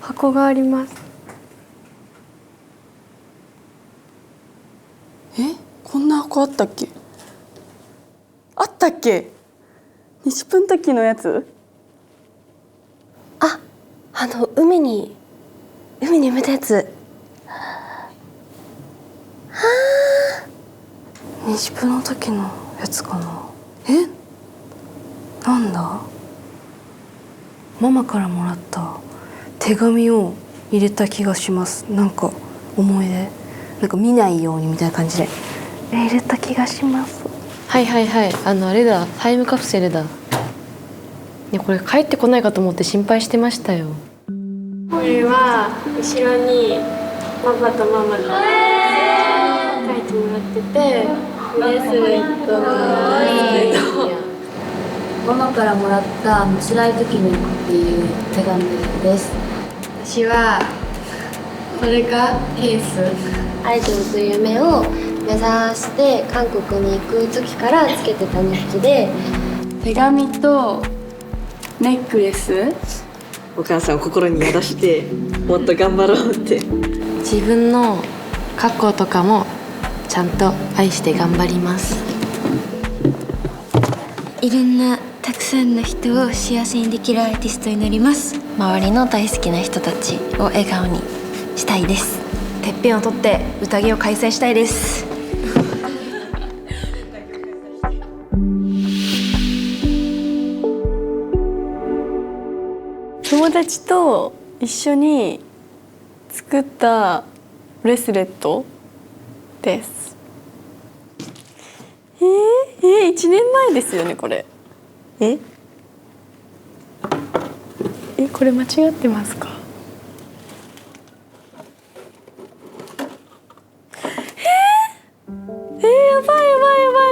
箱があります。こんな箱あったっけ？あったっけ？西プン時のやつ？海に埋めたやつ。西プの時のやつかな。なんだ？ママからもらった手紙を入れた気がします。なんか思い出、なんか見ないようにみたいな感じで入れた気がします。はいはいはい、あれだ、タイムカプセルだ。ね、これ帰ってこないかと思って心配してましたよ。これは後ろにパパとママの書いてもらってて、ブレスレットがママからもらった辛い時にっていう手紙です。私はこれがケース。アイドルという夢を目指して韓国に行く時からつけてた日記で、手紙とネックレス。お母さんを心に宿してもっと頑張ろうって。自分の過去とかもちゃんと愛して頑張ります。いろんなたくさんの人を幸せにできるアーティストになります。周りの大好きな人たちを笑顔にしたいです。てっぺんを取って宴を開催したいです。友達と一緒に作ったブレスレットです。1年前ですよねこれ。これ間違ってますか？やば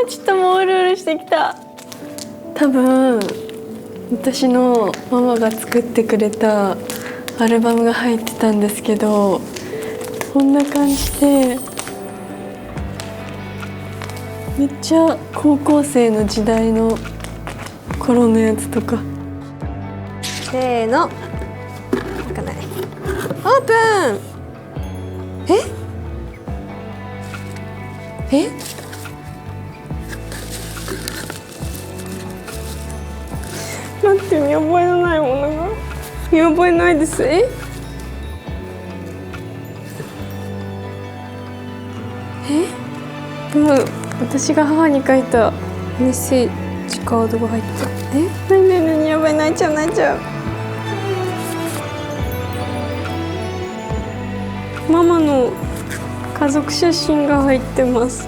い、ちょっともううるうるしてきた。多分私のママが作ってくれたアルバムが入ってたんですけど、こんな感じでめっちゃ高校生の時代の頃のやつとか。せーの、開かない。オープン。待って、見覚えのないものが。見覚えないです。でも私が母に書いたメッセージカードが入った。何やばい、泣いちゃう。ママの家族写真が入ってます。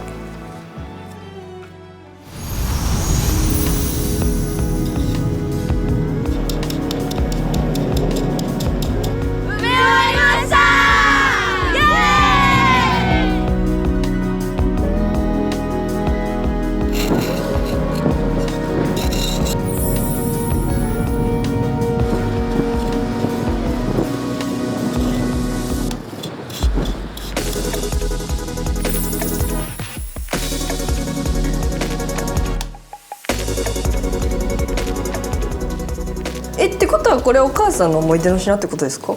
ってことはこれお母さんの思い出の品ってことですか？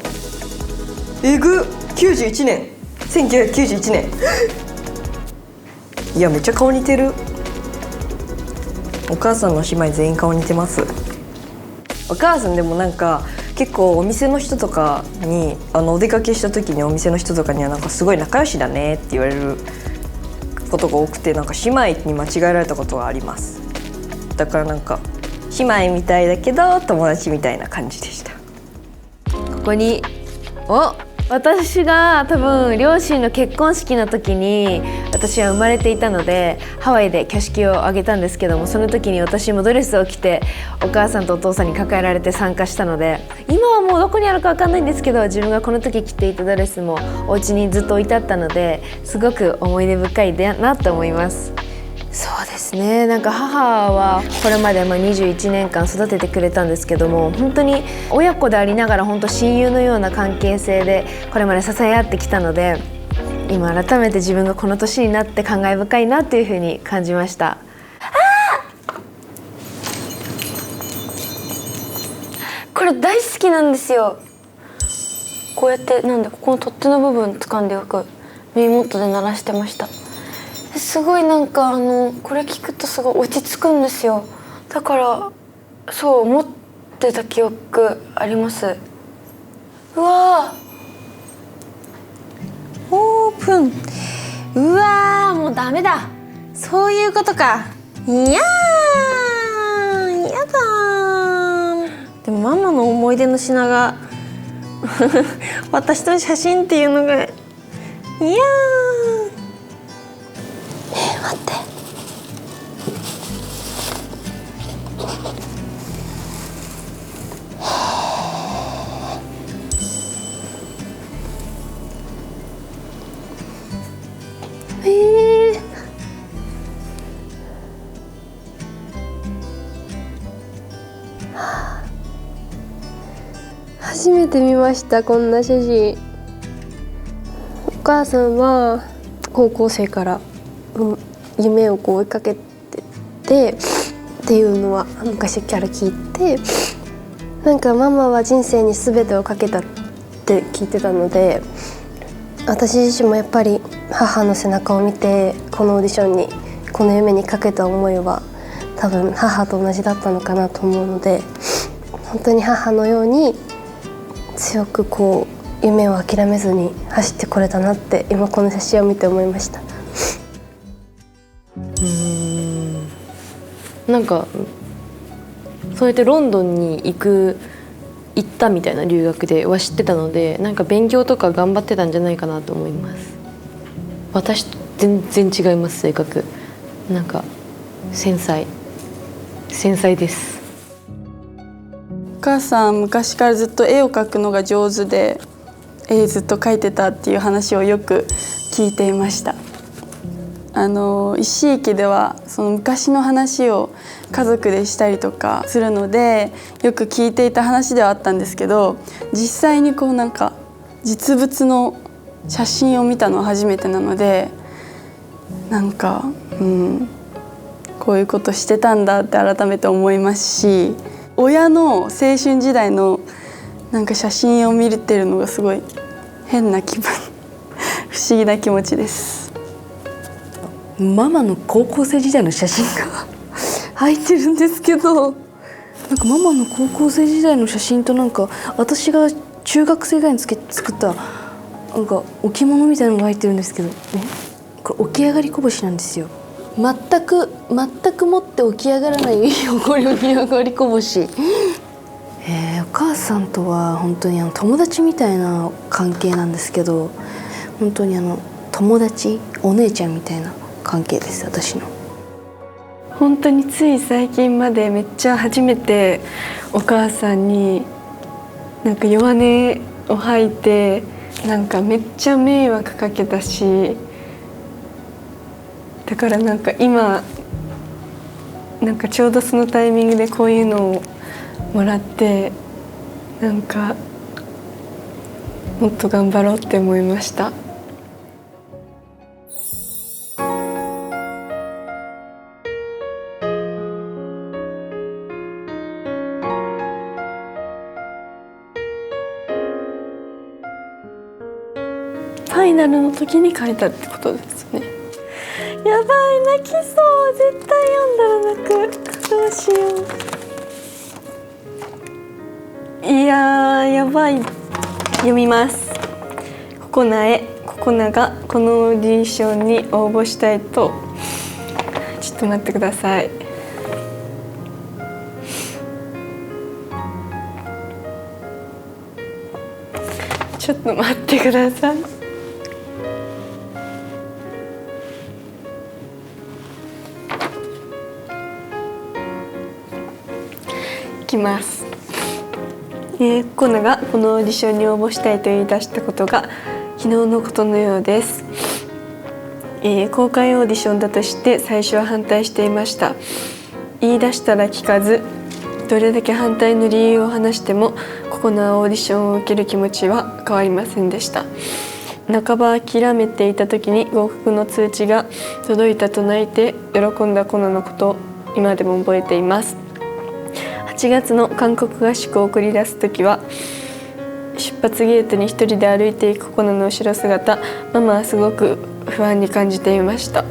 えぐ91年1991年いやめっちゃ顔似てる。お母さんの姉妹全員顔似てます。お母さんでもなんか結構お店の人とかにお出かけした時にお店の人とかにはなんかすごい仲良しだねって言われることが多くて、なんか姉妹に間違えられたことがあります。だからなんか姉妹みたいだけど友達みたいな感じでした。ここに私が多分両親の結婚式の時に私は生まれていたのでハワイで挙式を挙げたんですけども、その時に私もドレスを着てお母さんとお父さんに抱えられて参加したので、今はもうどこにあるか分かんないんですけど、自分がこの時着ていたドレスもお家にずっと置いてあったので、すごく思い出深いなと思います。そうですね、なんか母はこれまで21年間育ててくれたんですけども、本当に親子でありながら本当親友のような関係性でこれまで支え合ってきたので、今改めて自分がこの年になって感慨深いなというふうに感じました。これ大好きなんですよ。こうやってなんでここの取っ手の部分掴んでよく耳元で鳴らしてました。すごいなんかこれ聞くとすごい落ち着くんですよ。だからそう思ってた記憶あります。うわーオープン。うわーもうダメだ。そういうことか。いやーやだー。でもママの思い出の品が私と写真っていうのがいやー。待って。初めて見ました、こんな写真。お母さんは高校生から夢をこう追いかけててっていうのは昔から聞いて、なんかママは人生に全てをかけたって聞いてたので、私自身もやっぱり母の背中を見てこのオーディションにこの夢にかけた思いは多分母と同じだったのかなと思うので、本当に母のように強くこう夢を諦めずに走ってこれたなって今この写真を見て思いました。なんかそうやってロンドンに行ったみたいな留学では知ってたので、なんか勉強とか頑張ってたんじゃないかなと思います。私全然違います、性格。なんか繊細です。お母さん昔からずっと絵を描くのが上手で、絵ずっと描いてたっていう話をよく聞いていました。石井家ではその昔の話を家族でしたりとかするのでよく聞いていた話ではあったんですけど、実際にこうなんか実物の写真を見たのは初めてなので、なんか、こういうことしてたんだって改めて思いますし、親の青春時代のなんか写真を見れてるのがすごい変な気分不思議な気持ちです。ママの高校生時代の写真が入ってるんですけど、なんかママの高校生時代の写真となんか私が中学生ぐらいに作ったなんか置物みたいなのが入ってるんですけど、これ起き上がりこぼしなんですよ。全くもって起き上がらない横に起き上がりこぼし。お母さんとは本当に友達みたいな関係なんですけど、本当に友達お姉ちゃんみたいな関係です、私の。本当につい最近までめっちゃ初めてお母さんになんか弱音を吐いて、なんかめっちゃ迷惑かけたし、だからなんか今なんかちょうどそのタイミングでこういうのをもらって、なんかもっと頑張ろうって思いました。ファイナルの時に書いたってことですね。やばい、泣きそう。絶対読んだら泣く。どうしよう。いやー、やばい。読みます。ココナがこのオーディションに応募したいと。ちょっと待ってください。ちょっと待ってください。いきます。コナがこのオーディションに応募したいと言い出したことが昨日のことのようです。公開オーディションだとして最初は反対していました。言い出したら聞かず、どれだけ反対の理由を話してもココナはオーディションを受ける気持ちは変わりませんでした。半ば諦めていた時に合格の通知が届いたと泣いて喜んだコナのことを今でも覚えています。8 7月の韓国合宿を送り出す時は出発ゲートに一人で歩いていくココナの後ろ姿、ママはすごく不安に感じていました。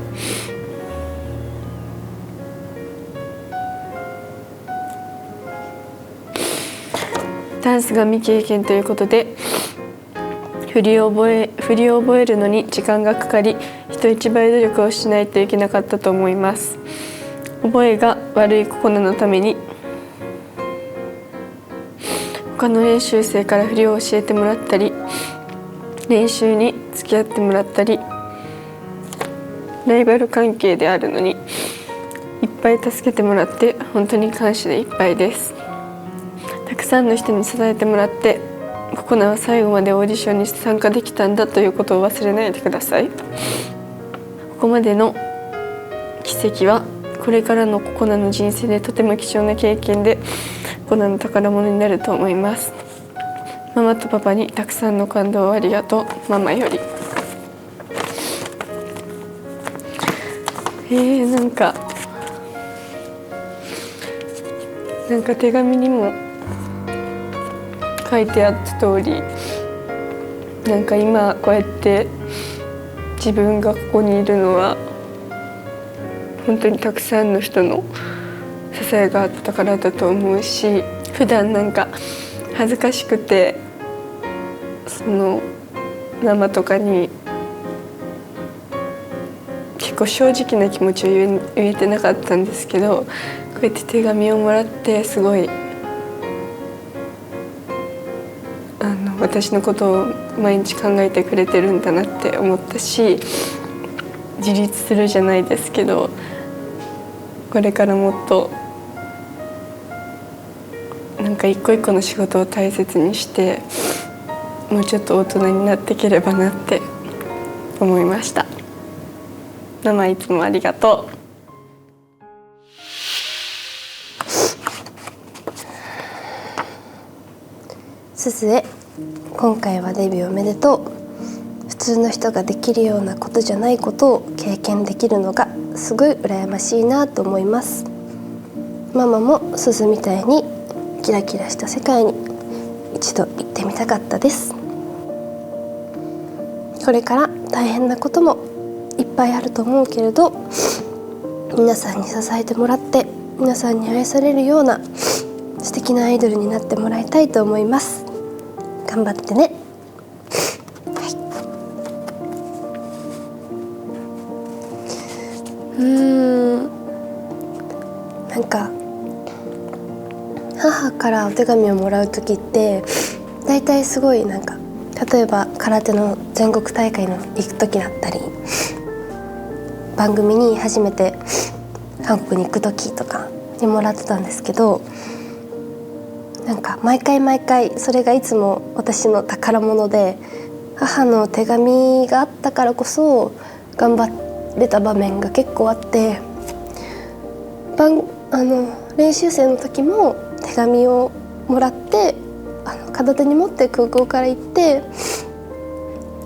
ダンスが未経験ということで振りを覚えるのに時間がかかり、人一倍努力をしないといけなかったと思います。覚えが悪いココナのために他の練習生から振りを教えてもらったり、練習に付き合ってもらったり、ライバル関係であるのにいっぱい助けてもらって本当に感謝でいっぱいです。たくさんの人に支えてもらってココナは最後までオーディションに参加できたんだということを忘れないでください。ここまでの奇跡はこれからのココナの人生でとても貴重な経験でココナの宝物になると思います。ママとパパにたくさんの感動をありがとう、ママより。なんか手紙にも書いてあった通り、なんか今こうやって自分がここにいるのは本当にたくさんの人の支えがあったからだと思うし、普段なんか恥ずかしくてそのママとかに結構正直な気持ちを言えてなかったんですけど、こうやって手紙をもらってすごい私のことを毎日考えてくれてるんだなって思ったし、自立するじゃないですけど、これからもっとなんか一個一個の仕事を大切にしてもうちょっと大人になっていければなって思いました。ママいつもありがとう。すずへ、今回はデビューおめでとう。普通の人ができるようなことじゃないことを経験できるのがすごい羨ましいなと思います。ママもすずみたいにキラキラした世界に一度行ってみたかったです。これから大変なこともいっぱいあると思うけれど、皆さんに支えてもらって皆さんに愛されるような素敵なアイドルになってもらいたいと思います。頑張ってね。なんか母からお手紙をもらう時ってだいたいすごいなんか、例えば空手の全国大会の行く時だったり、番組に初めて韓国に行く時とかにもらってたんですけど、なんか毎回それがいつも私の宝物で、母の手紙があったからこそ頑張れた場面が結構あって、練習生の時も手紙をもらって片手に持って空港から行って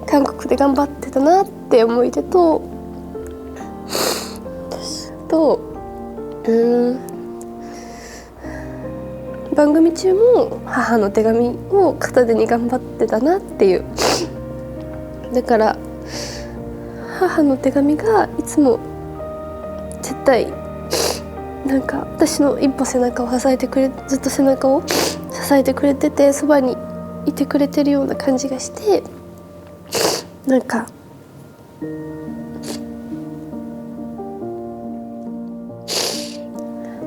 韓国で頑張ってたなって思い出と、番組中も母の手紙を片手に頑張ってたなっていう。だから母の手紙がいつも絶対なんか私の一歩背中を支えてくれ、ずっと背中を支えてくれてて、そばにいてくれてるような感じがして、なんか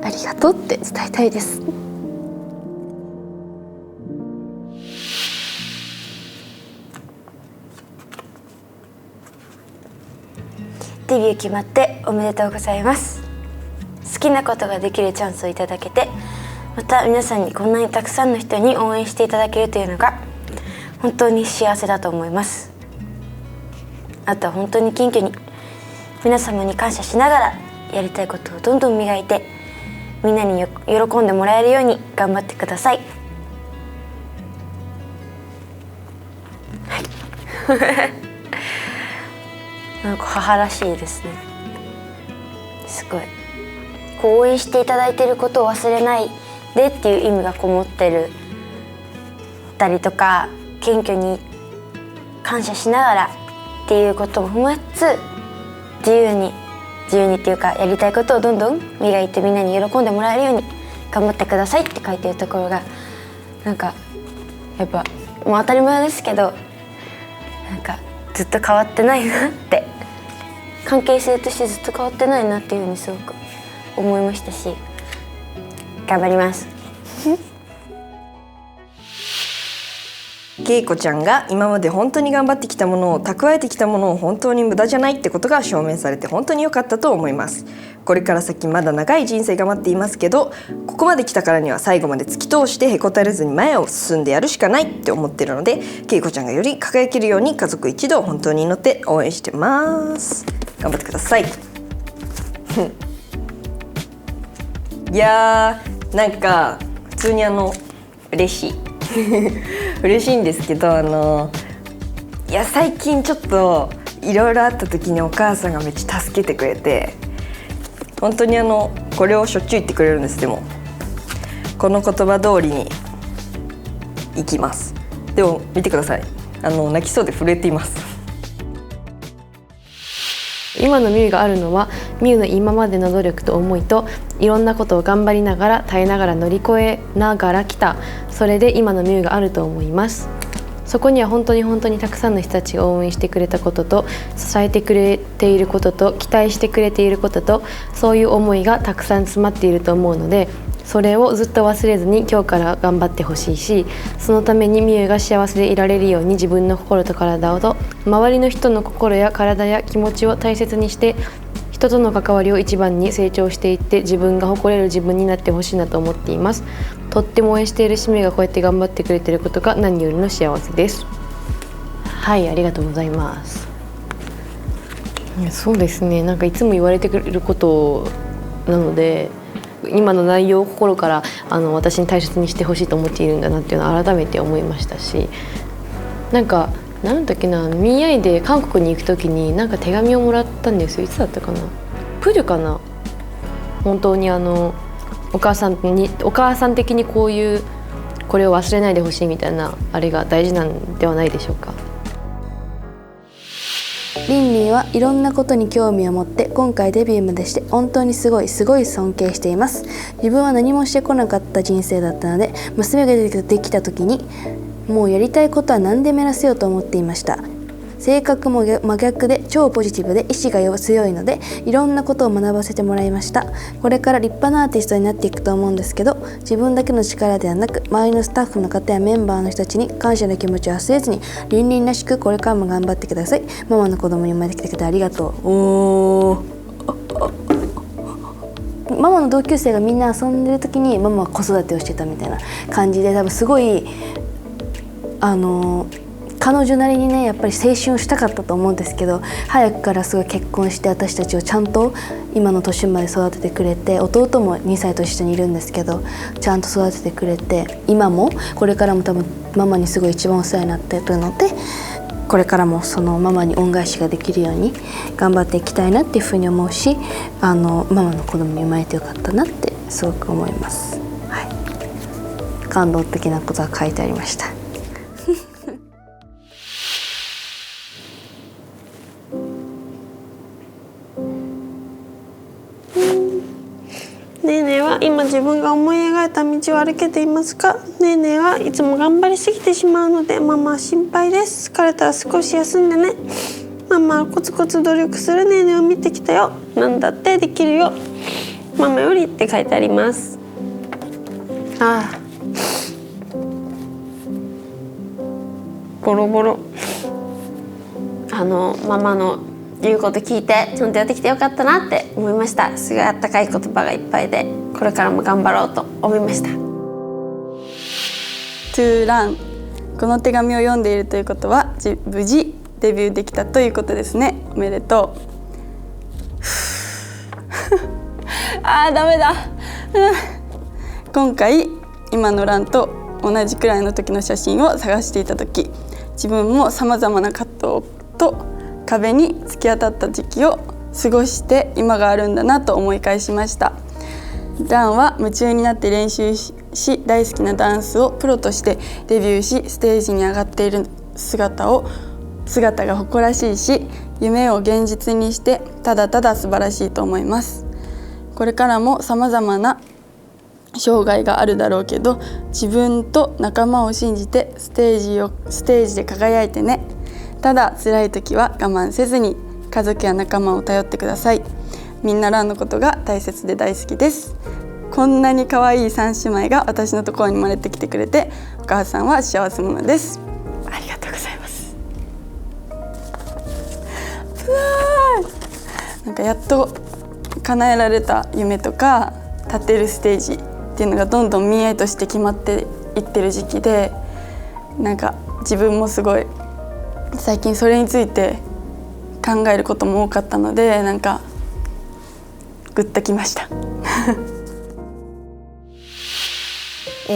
ありがとうって伝えたいです。デビュー決まっておめでとうございます。好きなことができるチャンスをいただけて、また皆さんにこんなにたくさんの人に応援していただけるというのが本当に幸せだと思います。あとは本当に謙虚に皆様に感謝しながらやりたいことをどんどん磨いて、みんなに喜んでもらえるように頑張ってください。なんか母らしいですね。すごいこう応援していただいていることを忘れないでっていう意味がこもってるたりとか、謙虚に感謝しながらっていうことも踏まえつつ、自由にっていうか、やりたいことをどんどん磨いてみんなに喜んでもらえるように頑張ってくださいって書いてるところが、なんかやっぱもう当たり前ですけど、なんかずっと変わってないなって、関係性としてずっと変わってないなっていうふうにすごく思いましたし、頑張ります。けいこちゃんが今まで本当に頑張ってきたものを、蓄えてきたものを本当に無駄じゃないってことが証明されて本当に良かったと思います。これから先まだ長い人生が待っていますけど、ここまで来たからには最後まで突き通してへこたれずに前を進んでやるしかないって思ってるので、けいこちゃんがより輝けるように家族一同本当に祈って応援してます。頑張ってください。いやー、なんか普通に嬉しい嬉しいんですけど、いや最近ちょっといろいろあった時にお母さんがめっちゃ助けてくれて、本当にこれをしょっちゅう言ってくれるんです。でもこの言葉通りにいきます。でも見てください、泣きそうで震えています。今のみゆがあるのは、みゆの今までの努力と思いと、いろんなことを頑張りながら耐えながら乗り越えながら来た、それで今のみゆがあると思います。そこには本当にたくさんの人たちが応援してくれたことと、支えてくれていることと、期待してくれていることと、そういう思いがたくさん詰まっていると思うので、それをずっと忘れずに今日から頑張ってほしいし、そのためにみゆが幸せでいられるように自分の心と体と周りの人の心や体や気持ちを大切にして、人との関わりを一番に成長していって、自分が誇れる自分になってほしいなと思っています。とっても応援している姉妹がこうやって頑張ってくれていることが何よりの幸せです。はい、ありがとうございます。そうですね、なんかいつも言われてくれることなので、今の内容を心から私に大切にしてほしいと思っているんだなっていうのを改めて思いましたし、なんか何だっけな、ミーアイで韓国に行く時になんか手紙をもらったんですよ。いつだったかな、プリュかな。本当にお母さん的にこれを忘れないでほしいみたいなあれが大事なんではないでしょうか。リンリンはいろんなことに興味を持って今回デビューまでして本当にすごい尊敬しています。自分は何もしてこなかった人生だったので、娘ができた時にもうやりたいことは何でもやらせようと思っていました。性格も真逆で超ポジティブで意志が強いので、いろんなことを学ばせてもらいました。これから立派なアーティストになっていくと思うんですけど、自分だけの力ではなく、周りのスタッフの方やメンバーの人たちに感謝の気持ちを忘れずに、リンリンらしくこれからも頑張ってください。ママの子供に生まれてきてくれてありがとう。ママの同級生がみんな遊んでる時にママは子育てをしてたみたいな感じで、多分すごい彼女なりにね、やっぱり青春をしたかったと思うんですけど、早くからすごい結婚して私たちをちゃんと今の年まで育ててくれて、弟も2歳年下にいるんですけどちゃんと育ててくれて、今もこれからも多分ママにすごい一番お世話になってるので、これからもそのママに恩返しができるように頑張っていきたいなっていうふうに思うし、ママの子供に生まれてよかったなってすごく思います。はい、感動的なことが書いてありました。ねえねえは今自分が思い描いた道を歩けていますか？ねえねえはいつも頑張りすぎてしまうのでママは心配です。疲れたら少し休んでね。ママはコツコツ努力するねえねえを見てきたよ。なんだってできるよ。ママよりって書いてあります。ああ、ボロボロ。ママの言うこと聞いてちゃんとやってきてよかったなって思いました。すごいあったかい言葉がいっぱいで、これからも頑張ろうと思いました。トゥーラン、この手紙を読んでいるということは無事デビューできたということですね。おめでとう。ダメだ、今回今のランと同じくらいの時の写真を探していた時、自分もさまざまな葛藤と壁に突き当たった時期を過ごして今があるんだなと思い返しました。ダンは夢中になって練習し大好きなダンスをプロとしてデビューしステージに上がっている姿が誇らしいし、夢を現実にしてただただ素晴らしいと思います。これからもさまざまな障害があるだろうけど、自分と仲間を信じてステージで輝いてね。ただ辛い時は我慢せずに家族や仲間を頼ってください。みんなランのことが大切で大好きです。こんなに可愛い3姉妹が私のところに生まれてきてくれて、お母さんは幸せ者です。ありがとうございます。なんかやっと叶えられた夢とか立てるステージっていうのがどんどん見えとして決まっていってる時期で、なんか自分もすごい最近それについて考えることも多かったので、なんかグッときました。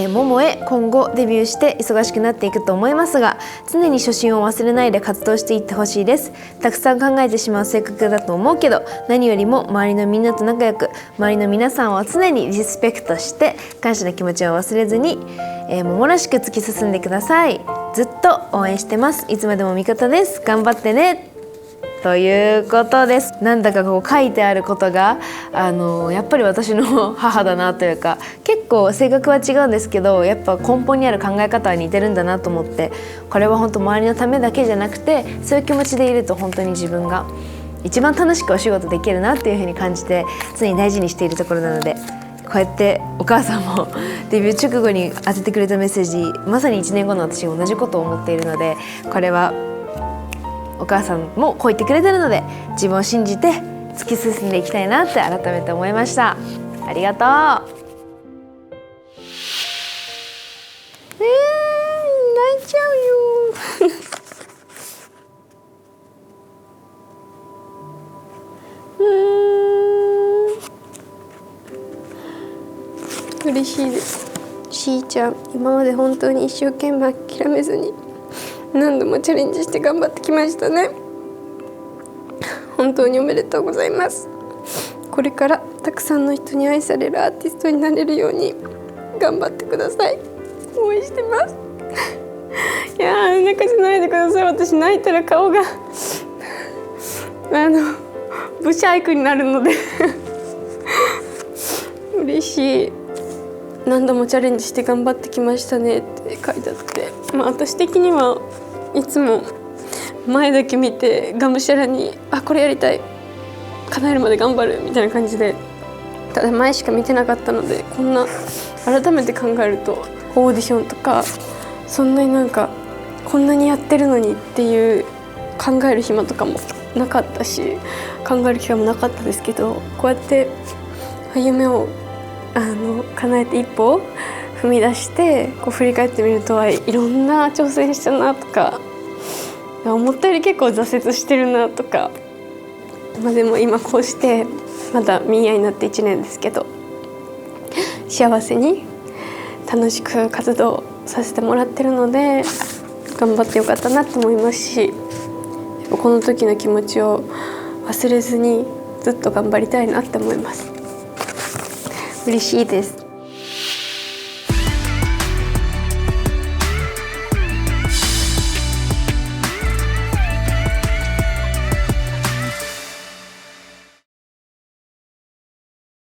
ももへ今後デビューして忙しくなっていくと思いますが、常に初心を忘れないで活動していってほしいです。たくさん考えてしまう性格だと思うけど、何よりも周りのみんなと仲良く、周りの皆さんを常にリスペクトして感謝の気持ちを忘れずに、ももらしく突き進んでください。ずっと応援してます。いつまでも味方です。頑張ってね、ということです。なんだかこう書いてあることがやっぱり私の母だなというか、結構性格は違うんですけど、やっぱ根本にある考え方は似てるんだなと思って、これは本当周りのためだけじゃなくて、そういう気持ちでいると本当に自分が一番楽しくお仕事できるなっていう風に感じて、常に大事にしているところなので、こうやってお母さんもデビュー直後に当ててくれたメッセージ、まさに1年後の私が同じことを思っているので、これはお母さんもこう言ってくれてるので、自分を信じて突き進んでいきたいなって改めて思いました。ありがとう。泣いちゃうよ。嬉しいです。しーちゃん、今まで本当に一生懸命諦めずに何度もチャレンジして頑張ってきましたね。本当におめでとうございます。これからたくさんの人に愛されるアーティストになれるように頑張ってください。応援してます。いやー、泣かせないでください。私泣いたら顔がブシャイクになるので嬉しい。何度もチャレンジして頑張ってきましたねって書いてあって、私的にはいつも前だけ見てがむしゃらにこれやりたい、叶えるまで頑張るみたいな感じで、ただ前しか見てなかったので、こんな改めて考えるとオーディションとかそんなになんかこんなにやってるのにっていう考える暇とかもなかったし、考える機会もなかったですけど、こうやって夢を叶えて一歩踏み出してこう振り返ってみると、いろんな挑戦したなとか、思ったより結構挫折してるなとか、でも今こうしてまだミーアになって1年ですけど、幸せに楽しく活動させてもらってるので、頑張ってよかったなと思いますし、この時の気持ちを忘れずにずっと頑張りたいなって思います。嬉しいです。